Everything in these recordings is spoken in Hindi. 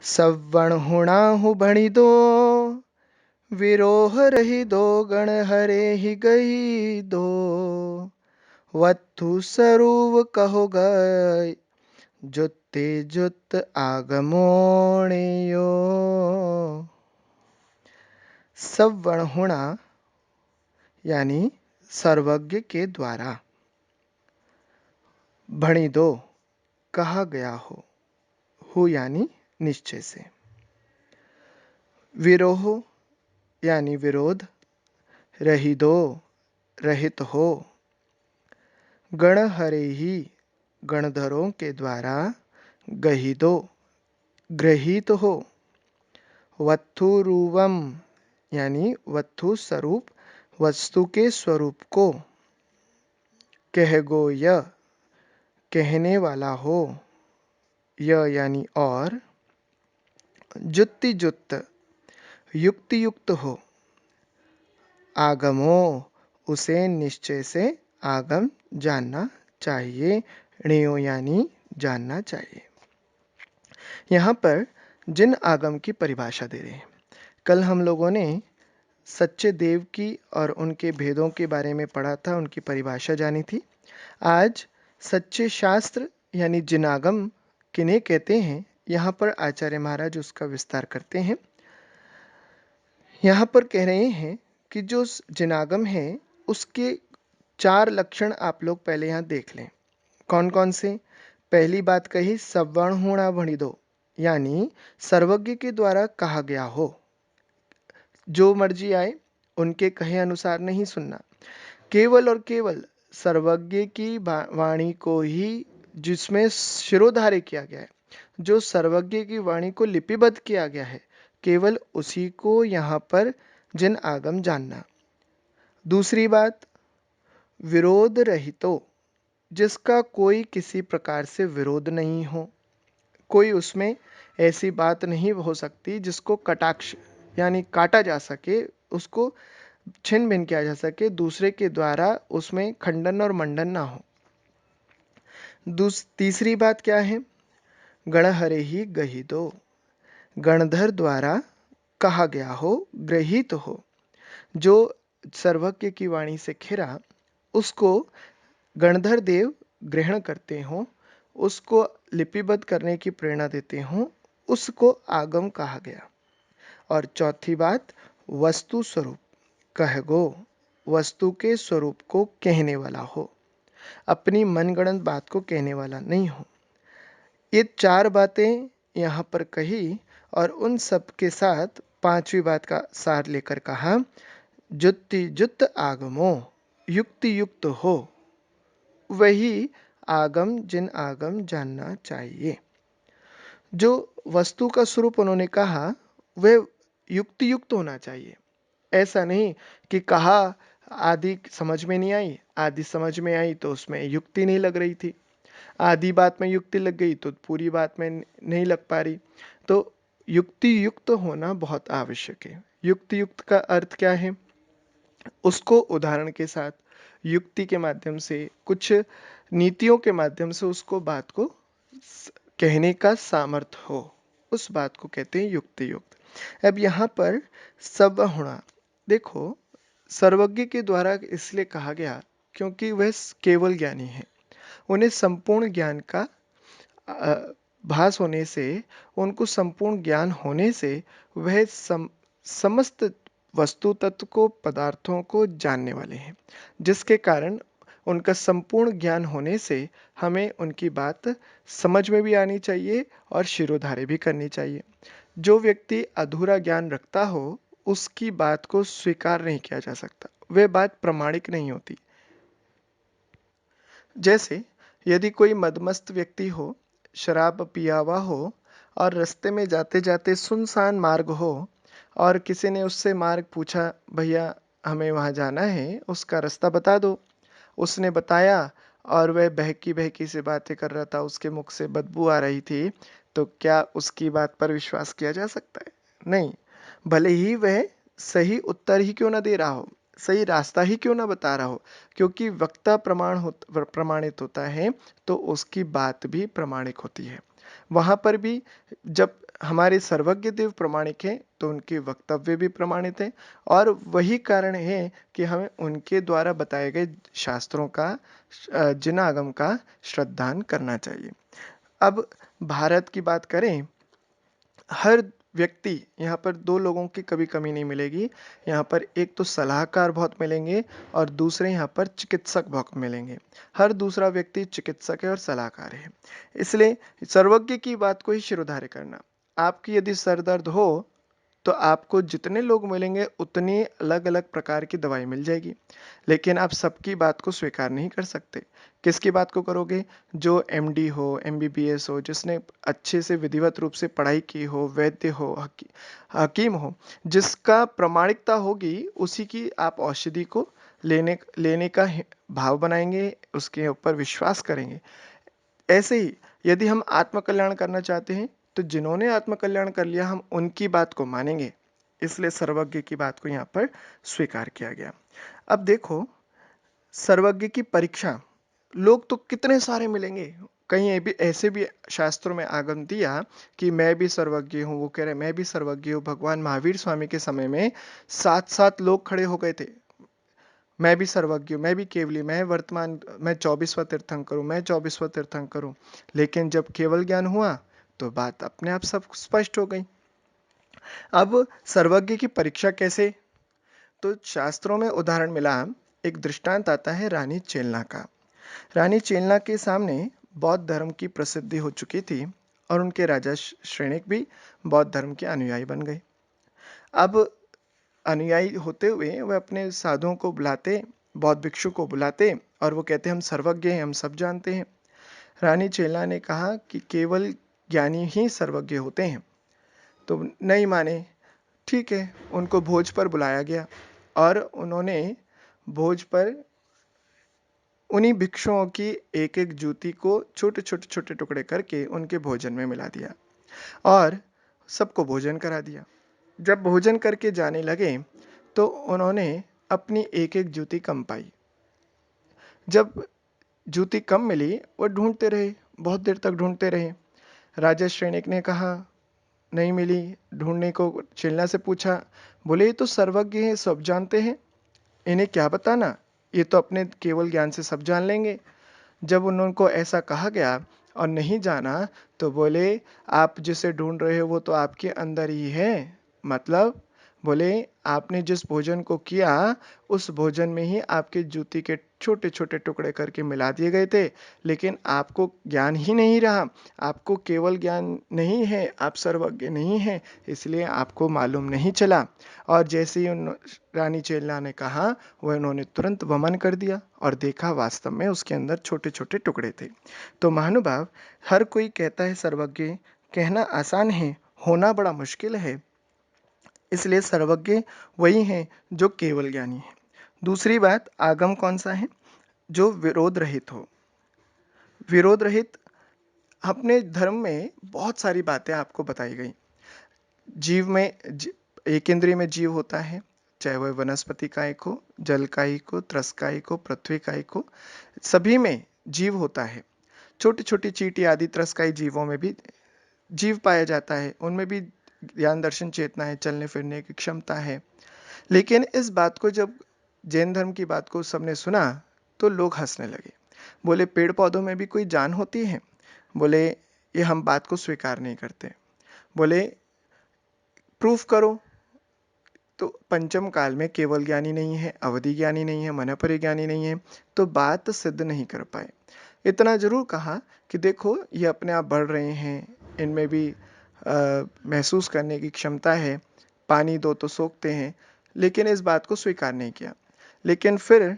सव्वण हुणाहु भणि दो, विरोह रही दो, गण हरे ही गई दो। वत्थु सरूव कहो गए, जुत्ते जुत आगमोणियो। सव्वण हुणा यानी सर्वज्ञ के द्वारा, भणि दो कहा गया हो यानी निश्चय से, विरोह यानी विरोध, रही दो रहित हो, गण हरे ही गणधरों के द्वारा, गही दो ग्रहित हो, वत्थुरूवम यानी वत्थु स्वरूप, वस्तु के स्वरूप को, कह गो य कहने वाला हो, य यानी और, जुत्ति जुत्त युक्ति युक्त हो, आगमो उसे निश्चय से आगम जानना चाहिए, ण्यो यानी जानना चाहिए। यहाँ पर जिन आगम की परिभाषा दे रहे हैं। कल हम लोगों ने सच्चे देव की और उनके भेदों के बारे में पढ़ा था, उनकी परिभाषा जानी थी। आज सच्चे शास्त्र यानी जिनागम किन्हें कहते हैं, यहाँ पर आचार्य महाराज उसका विस्तार करते हैं। यहाँ पर कह रहे हैं कि जो जिनागम है उसके 4 लक्षण आप लोग पहले यहाँ देख लें। कौन कौन से? पहली बात कही, सव्वण हुणा भणि दो, यानी सर्वज्ञ के द्वारा कहा गया हो, जो मर्जी आए उनके कहे अनुसार नहीं सुनना, केवल और केवल सर्वज्ञ की वाणी को ही, जिसमें शिरोधार्य किया गया है, जो सर्वज्ञ की वाणी को लिपिबद्ध किया गया है, केवल उसी को यहाँ पर जिन आगम जानना। दूसरी बात, विरोध रहितो, जिसका कोई किसी प्रकार से विरोध नहीं हो, कोई उसमें ऐसी बात नहीं हो सकती जिसको कटाक्ष यानी काटा जा सके, उसको छिन्न भिन्न किया जा सके, दूसरे के द्वारा उसमें खंडन और मंडन ना हो। तीसरी बात क्या है? गण हरे ही गही दो, गणधर द्वारा कहा गया हो, ग्रहित हो, जो सर्वज्ञ की वाणी से खिरा उसको गणधर देव ग्रहण करते हो, उसको लिपिबद्ध करने की प्रेरणा देते हो, उसको आगम कहा गया। और चौथी बात, वस्तु स्वरूप कह गो, वस्तु के स्वरूप को कहने वाला हो, अपनी मनगढ़ंत बात को कहने वाला नहीं हो। ये 4 बातें यहाँ पर कही और उन सब के साथ 5वीं बात का सार लेकर कहा, जुत्ति जुत्त आगमो, युक्ति युक्त हो, वही आगम जिन आगम जानना चाहिए। जो वस्तु का स्वरूप उन्होंने कहा वह युक्ति युक्त होना चाहिए। ऐसा नहीं कि कहा आदि समझ में नहीं आई, आदि समझ में आई तो उसमें युक्ति नहीं लग रही थी, आधी बात में युक्ति लग गई तो पूरी बात में नहीं लग पा रही। तो युक्ति युक्त होना बहुत आवश्यक है। युक्ति युक्त का अर्थ क्या है? उसको उदाहरण के साथ, युक्ति के माध्यम से, कुछ नीतियों के माध्यम से उसको बात को कहने का सामर्थ्य हो, उस बात को कहते हैं युक्ति युक्त। अब यहाँ पर सब होना, देखो सर्वज्ञ के द्वारा इसलिए कहा गया क्योंकि वह केवल ज्ञानी है, उन्हें संपूर्ण ज्ञान का भास होने से, उनको संपूर्ण ज्ञान होने से वह समस्त वस्तु तत्व को, पदार्थों को जानने वाले हैं, जिसके कारण उनका संपूर्ण ज्ञान होने से हमें उनकी बात समझ में भी आनी चाहिए और शिरोधार्य भी करनी चाहिए। जो व्यक्ति अधूरा ज्ञान रखता हो उसकी बात को स्वीकार नहीं किया जा सकता, वह बात प्रमाणिक नहीं होती। जैसे यदि कोई मदमस्त व्यक्ति हो, शराब पिया हुआ हो और रास्ते में जाते जाते सुनसान मार्ग हो और किसी ने उससे मार्ग पूछा, भैया हमें वहाँ जाना है, उसका रास्ता बता दो। उसने बताया और वह बहकी बहकी से बातें कर रहा था, उसके मुख से बदबू आ रही थी, तो क्या उसकी बात पर विश्वास किया जा सकता है? नहीं। भले ही वह सही उत्तर ही क्यों ना दे रहा हो, सही रास्ता ही क्यों ना बता रहा हो, क्योंकि वक्ता प्रमाणित होता है तो उसकी बात भी प्रमाणिक होती है। वहां पर भी जब हमारे सर्वज्ञ देव प्रामाणिक हैं तो उनके वक्तव्य भी प्रमाणित हैं, और वही कारण है कि हमें उनके द्वारा बताए गए शास्त्रों का, जिन आगम का श्रद्धान करना चाहिए। अब भारत की बात करें, हर व्यक्ति, यहाँ पर दो लोगों की कभी कमी नहीं मिलेगी। यहाँ पर एक तो सलाहकार बहुत मिलेंगे और दूसरे यहाँ पर चिकित्सक बहुत मिलेंगे। हर दूसरा व्यक्ति चिकित्सक है और सलाहकार है। इसलिए सर्वज्ञ की बात को ही शिरोधार्य करना। आपकी यदि सर दर्द हो तो आपको जितने लोग मिलेंगे उतनी अलग अलग प्रकार की दवाई मिल जाएगी, लेकिन आप सबकी बात को स्वीकार नहीं कर सकते। किसकी बात को करोगे? जो एमडी हो, एमबीबीएस हो, जिसने अच्छे से विधिवत रूप से पढ़ाई की हो, वैद्य हो, हकीम हो, जिसका प्रामाणिकता होगी, उसी की आप औषधि को लेने लेने का भाव बनाएंगे, उसके ऊपर विश्वास करेंगे। ऐसे ही यदि हम आत्मकल्याण करना चाहते हैं तो जिन्होंने आत्मकल्याण कर लिया, हम उनकी बात को मानेंगे। इसलिए सर्वज्ञ की बात को यहाँ पर स्वीकार किया गया। अब देखो, सर्वज्ञ की परीक्षा, लोग तो कितने सारे मिलेंगे। कहीं ये भी ऐसे भी शास्त्रों में आगम दिया कि मैं भी सर्वज्ञ हूँ, वो कह रहे मैं भी सर्वज्ञ हूँ। भगवान महावीर स्वामी के समय में 7-7 लोग खड़े हो गए थे, मैं भी सर्वज्ञ, मैं भी केवली, मैं 24वां तीर्थंकर हूं, मैं 24वां तीर्थंकर हूं। लेकिन जब केवल ज्ञान हुआ तो बात अपने आप सब स्पष्ट हो गई। अब सर्वज्ञ की परीक्षा कैसे? तो शास्त्रों में उदाहरण मिला। एक दृष्टांत आता है रानी चेलना का। रानी चेलना के सामने बौद्ध धर्म की प्रसिद्धि हो चुकी थी और उनके राजा श्रेणिक भी बौद्ध धर्म के अनुयायी बन गए। अब अनुयायी होते हुए वह अपने साधुओं को बुलाते, बौद्ध भिक्षु को बुलाते, और वो कहते हम सर्वज्ञ हैं, हम सब जानते हैं। रानी चेला ने कहा कि केवल ज्ञानी ही सर्वज्ञ होते हैं, तो नहीं माने। ठीक है, उनको भोज पर बुलाया गया और उन्होंने भोज पर उन्हीं भिक्षुओं की एक एक जूती को छोटे छोटे छोटे टुकड़े करके उनके भोजन में मिला दिया और सबको भोजन करा दिया। जब भोजन करके जाने लगे तो उन्होंने अपनी एक एक जूती कम पाई। जब जूती कम मिली, वो ढूंढते रहे, बहुत देर तक ढूंढते रहे। राजा श्रेणिक ने कहा नहीं मिली, ढूंढने को चिल्ला से पूछा। बोले ये तो सर्वज्ञ हैं, सब जानते हैं, इन्हें क्या बताना, ये तो अपने केवल ज्ञान से सब जान लेंगे। जब उनको ऐसा कहा गया और नहीं जाना तो बोले आप जिसे ढूंढ रहे हो वो तो आपके अंदर ही है। मतलब बोले आपने जिस भोजन को किया उस भोजन में ही आपके जूती के छोटे छोटे टुकड़े करके मिला दिए गए थे, लेकिन आपको ज्ञान ही नहीं रहा, आपको केवल ज्ञान नहीं है, आप सर्वज्ञ नहीं हैं, इसलिए आपको मालूम नहीं चला। और जैसे ही उन रानी चेलना ने कहा, वह उन्होंने तुरंत वमन कर दिया और देखा वास्तव में उसके अंदर छोटे छोटे टुकड़े थे। तो महानुभाव, हर कोई कहता है सर्वज्ञ, कहना आसान है, होना बड़ा मुश्किल है। इसलिए सर्वज्ञ वही हैं जो केवल ज्ञानी है। दूसरी बात, आगम कौन सा है? जो विरोध रहित हो। विरोध रहित, अपने धर्म में बहुत सारी बातें आपको बताई गई। जीव में एक इंद्रिय में जीव होता है, चाहे वह वनस्पति का एक हो, जल का एक हो, त्रस का एक हो, पृथ्वी का एक हो, सभी में जीव होता है। छोटी छोटी चींटी आदि त्रस्काई जीवों में भी जीव पाया जाता है, उनमें भी ज्ञान दर्शन चेतना है, चलने फिरने की क्षमता है। लेकिन इस बात को जब जैन धर्म की बात को सबने सुना तो लोग हंसने लगे। बोले पेड़ पौधों में भी कोई जान होती है? बोले ये हम बात को स्वीकार नहीं करते। बोले प्रूफ करो। तो पंचम काल में केवल ज्ञानी नहीं है, अवधि ज्ञानी नहीं है, मनपरि ज्ञानी नहीं है, तो बात सिद्ध नहीं कर पाए। इतना जरूर कहा कि देखो ये अपने आप बढ़ रहे हैं, इनमें भी महसूस करने की क्षमता है, पानी दो तो सोखते हैं, लेकिन इस बात को स्वीकार नहीं किया। लेकिन फिर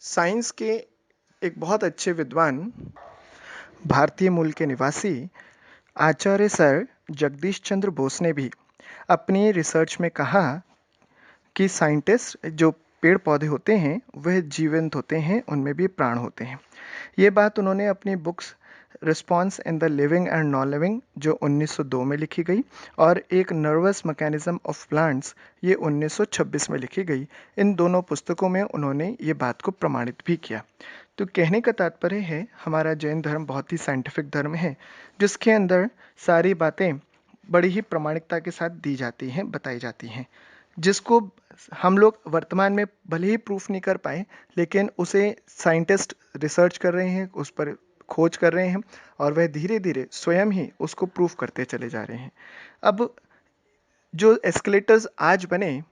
साइंस के एक बहुत अच्छे विद्वान, भारतीय मूल के निवासी आचार्य सर जगदीश चंद्र बोस ने भी अपनी रिसर्च में कहा कि साइंटिस्ट जो पेड़ पौधे होते हैं वह जीवंत होते हैं, उनमें भी प्राण होते हैं। ये बात उन्होंने अपनी books response in the living and non living जो 1902 में लिखी गई, और एक नर्वस मैकेनिज्म ऑफ प्लांट्स ये 1926 में लिखी गई, इन दोनों पुस्तकों में उन्होंने ये बात को प्रमाणित भी किया। तो कहने का तात्पर्य है, हमारा जैन धर्म बहुत ही साइंटिफिक धर्म है, जिसके अंदर सारी बातें बड़ी ही प्रामाणिकता के साथ दी जाती हैं, बताई जाती हैं, जिसको हम लोग वर्तमान में भले ही प्रूफ नहीं कर पाए, लेकिन उसे साइंटिस्ट रिसर्च कर रहे हैं, उस पर खोज कर रहे हैं, और वह धीरे धीरे स्वयं ही उसको प्रूफ करते चले जा रहे हैं। अब जो एस्केलेटर्स आज बने,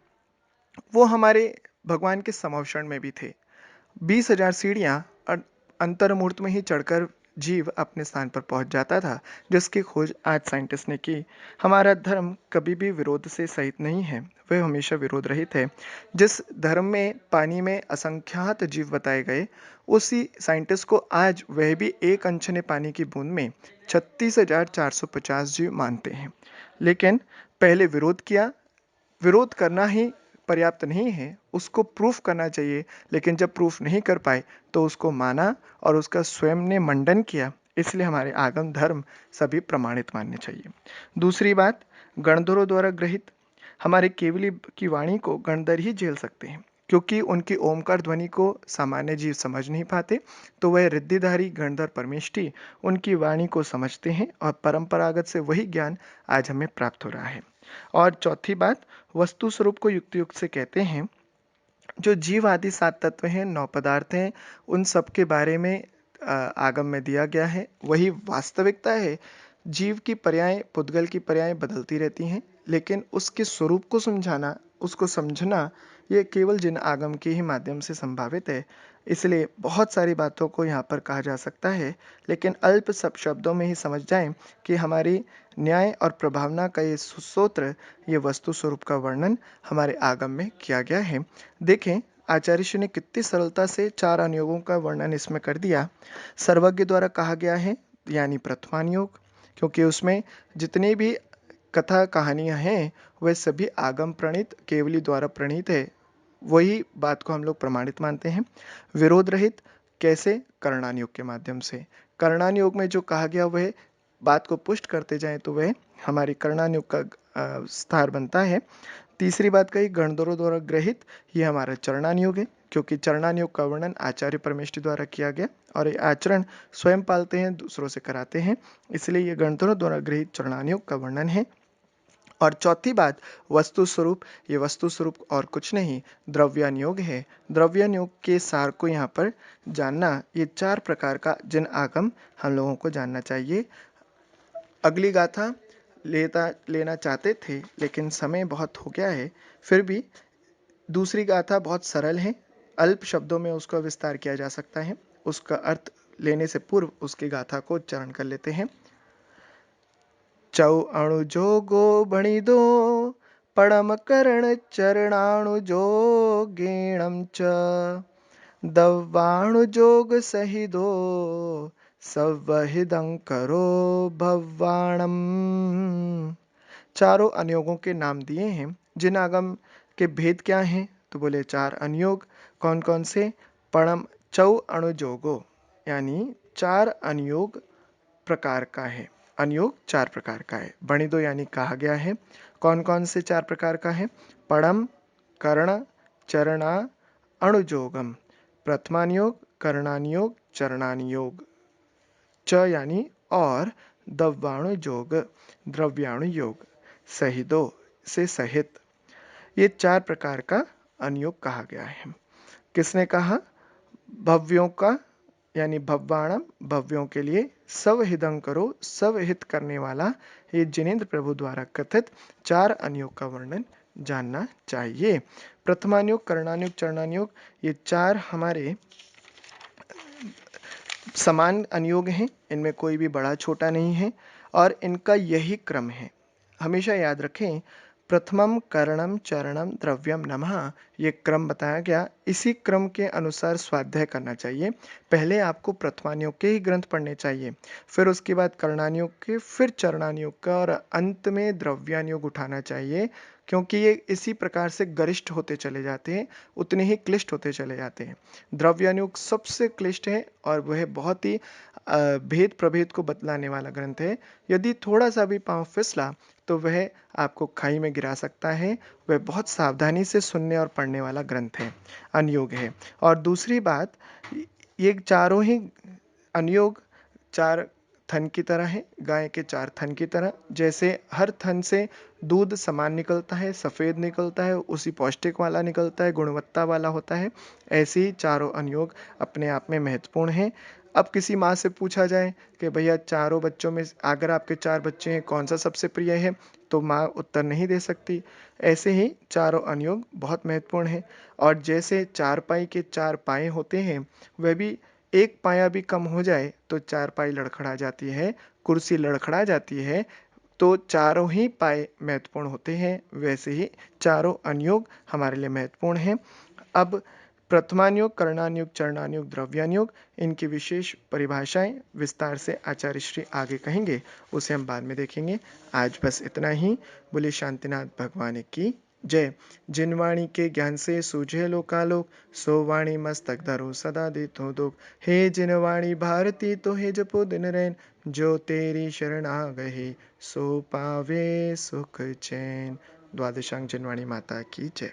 वो हमारे भगवान के समवक्षण में भी थे। 20,000 सीढ़ियां अंतर मुहूर्त में ही चढ़कर जीव अपने स्थान पर पहुंच जाता था, जिसकी खोज आज साइंटिस्ट ने की। हमारा धर्म कभी भी विरोध से सहित नहीं है, वह हमेशा विरोध रहित है। जिस धर्म में पानी में असंख्यात जीव बताए गए, उसी साइंटिस्ट को आज वह भी एक अनछने पानी की बूंद में 36,450 जीव मानते हैं। लेकिन पहले विरोध किया। विरोध करना ही पर्याप्त नहीं है, उसको प्रूफ करना चाहिए। लेकिन जब प्रूफ नहीं कर पाए तो उसको माना और उसका स्वयं ने मंडन किया। इसलिए हमारे आगम धर्म सभी प्रमाणित मानने चाहिए। दूसरी बात, गणधरों द्वारा ग्रहित। हमारे केवली की वाणी को गणधर ही झेल सकते हैं, क्योंकि उनकी ओमकार ध्वनि को सामान्य जीव समझ नहीं पाते, तो वह रिद्धिधारी गणधर परमेष्ठी उनकी वाणी को समझते हैं, और परंपरागत से वही ज्ञान आज हमें प्राप्त हो रहा है। और चौथी बात, वस्तु स्वरूप को युक्ति युक्त से कहते हैं। जो जीव आदि 7 तत्व हैं, 9 पदार्थ हैं, उन सब के बारे में आगम में दिया गया है, वही वास्तविकता है। जीव की पर्याय, पुद्गल की पर्याय बदलती रहती हैं, लेकिन उसके स्वरूप को समझाना, उसको समझना, ये केवल जिन आगम के ही माध्यम से संभावित है। इसलिए बहुत सारी बातों को यहाँ पर कहा जा सकता है, लेकिन अल्प सब शब्दों में ही समझ जाएं कि हमारी न्याय और प्रभावना का ये सूत्र, ये वस्तु स्वरूप का वर्णन हमारे आगम में किया गया है। देखें, आचार्य श्री ने कितनी सरलता से 4 अनुयोगों का वर्णन इसमें कर दिया। सर्वज्ञ द्वारा कहा गया है, यानी प्रथमानुयोग, क्योंकि उसमें जितनी भी कथा कहानियां हैं, वह सभी आगम प्रणीत, केवली द्वारा प्रणीत है। वही बात को हम लोग प्रमाणित मानते हैं। विरोध रहित कैसे? कर्णानुयोग के माध्यम से। कर्णानुयोग में जो कहा गया वह बात को पुष्ट करते जाएं तो वह हमारी कर्णानुयोग का स्थार बनता है। तीसरी बात कही, गणधरों द्वारा ग्रहित, ये हमारा चरणानुयोग है, क्योंकि चरणानुयोग का वर्णन आचार्य परमेष्ठी द्वारा किया गया, और ये आचरण स्वयं पालते हैं, दूसरों से कराते हैं, इसलिए ये गणधरों द्वारा ग्रहित चरणानुयोग का वर्णन है। और चौथी बात, वस्तु स्वरूप, ये वस्तु स्वरूप और कुछ नहीं, द्रव्यानुयोग है। द्रव्यानुयोग के सार को यहाँ पर जानना, ये 4 प्रकार का जिन आगम हम लोगों को जानना चाहिए। अगली गाथा लेना चाहते थे, लेकिन समय बहुत हो गया है। फिर भी दूसरी गाथा बहुत सरल है, अल्प शब्दों में उसका विस्तार किया जा सकता है। उसका अर्थ लेने से पूर्व उसकी गाथा को उच्चारण कर लेते हैं। चौ अणु जोगो बणि दो, पड़म करण चरणाणु जोगेणम च, दव्वाणु जोग सही दो, सवहिदं करो भव्वाणम। चारों अनुयोगों के नाम दिए हैं। जिन आगम के भेद क्या हैं? तो बोले 4 अनुयोग। कौन कौन से? पणम, चौ अणु जोगो, यानी 4 अनुयोग प्रकार का है। अनुयोग 4 प्रकार का है। बणिदो यानी कहा गया है। कौन कौन से 4 प्रकार का है? पड़म, कर्ण, चरणा, अणुजोगम। प्रथमानुयोग, कर्णानुयोग, चरणानुयोग। च यानी और, दव्याणुयोग, द्रव्याणुयोग, सहिदो से सहित। ये 4 प्रकार का अनुयोग कहा गया है। किसने कहा? भव्यों का, यानी भव्वाणम, भव्यों के लिए, स्वहिदं करो, स्वहित करने वाला, ये जिनेंद्र प्रभु द्वारा कथित 4 अनुयोग का वर्णन जानना चाहिए। प्रथमानुयोग, कर्णानुयोग, चरणानुयोग, ये 4 हमारे समान अनुयोग हैं। इनमें कोई भी बड़ा छोटा नहीं है, और इनका यही क्रम है। हमेशा याद रखें, प्रथमम करणम चरणम द्रव्यम नमः, ये क्रम बताया गया। इसी क्रम के अनुसार स्वाध्याय करना चाहिए। पहले आपको प्रथमानुयोग के ही ग्रंथ पढ़ने चाहिए, फिर उसके बाद कर्णानुयोग के, फिर चरणानुयोग का, और अंत में द्रव्यानुयोग उठाना चाहिए, क्योंकि ये इसी प्रकार से गरिष्ठ होते चले जाते हैं, उतने ही क्लिष्ट होते चले जाते हैं। द्रव्यानुयोग सबसे क्लिष्ट है, और वह बहुत ही भेद प्रभेद को बतलाने वाला ग्रंथ है। यदि थोड़ा सा भी पांव फिसला तो वह आपको खाई में गिरा सकता है। वह बहुत सावधानी से सुनने और पढ़ने वाला ग्रंथ है, अनुयोग है। और दूसरी बात, ये चारों ही अनुयोग 4 थन की तरह है, गाय के 4 थन की तरह। जैसे हर थन से दूध समान निकलता है, सफ़ेद निकलता है, उसी पौष्टिक वाला निकलता है, गुणवत्ता वाला होता है, ऐसे ही चारों अनुयोग अपने आप में महत्वपूर्ण हैं। अब किसी माँ से पूछा जाए कि भैया चारों बच्चों में अगर आपके 4 बच्चे हैं, कौन सा सबसे प्रिय है? तो माँ उत्तर नहीं दे सकती। ऐसे ही चारों अनुयोग बहुत महत्वपूर्ण हैं। और जैसे चारपाई के 4 पाए होते हैं, वह भी एक पाया भी कम हो जाए तो चारपाई लड़खड़ा जाती है, कुर्सी लड़खड़ा जाती है। तो चारों ही पाए महत्वपूर्ण होते हैं, वैसे ही चारों अनुयोग हमारे लिए महत्वपूर्ण हैं। अब प्रथमानुयोग, कर्णानुयोग, चरणानुयोग, द्रव्यानुयोग, इनकी विशेष परिभाषाएं विस्तार से आचार्य श्री आगे कहेंगे, उसे हम बाद में देखेंगे। आज बस इतना ही। बोले शांतिनाथ भगवान की जय। जिन वाणी के ज्ञान से सूझे लोकालोक, सो वाणी मस्तक धरो सदा देतो दुख। हे जिन वाणी भारती तो हे जपो दिन रैन, जो तेरी शरण आ गए सो पावे सुख चैन। द्वादशांग जिनवाणी माता की जय।